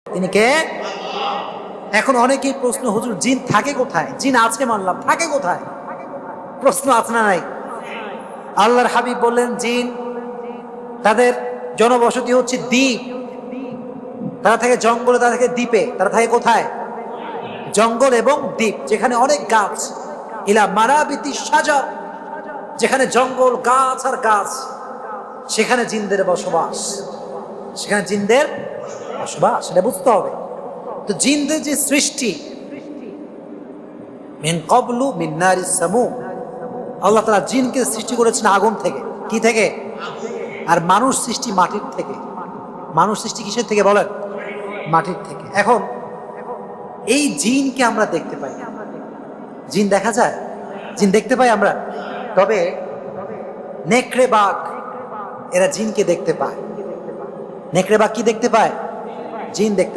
তিনি কে? এখন অনেকেই প্রশ্ন, হুজুর জিন থাকে কোথায়? জিন আছে মানলাম, থাকে কোথায়? প্রশ্ন আছে না নাই? আল্লাহর হাবিব বললেন জিন তাদের জনবসতি হচ্ছে দ্বীপ, তারা থাকে জঙ্গলে, তারা থাকে দ্বীপে। তারা থাকে কোথায়? জঙ্গল এবং দ্বীপ, যেখানে অনেক গাছ। ইলা মারাবিতি সাজার, যেখানে জঙ্গল, গাছ আর গাছ, সেখানে জিনদের বসবাস। সেখানে জিনদের বসবাস, সেটা বুঝতে হবে। তো জিনদের যে সৃষ্টি, মিন ক্বাবলু মিন নারিস সামুম, আল্লাহ তাআলা জিনকে সৃষ্টি করেছেন আগুন থেকে। কি থেকে? আর মানুষ সৃষ্টি মাটির থেকে। মানুষ সৃষ্টি কিসের থেকে বলেন? মাটির থেকে। এখন এই জিনকে আমরা দেখতে পাই না। জিন দেখা যায়? জিন দেখতে পাই আমরা। তবে নেকড়ে বাঘ এরা জিনকে দেখতে পায়। নেকড়ে বাঘ কি দেখতে পায়? জিন দেখতে পায়।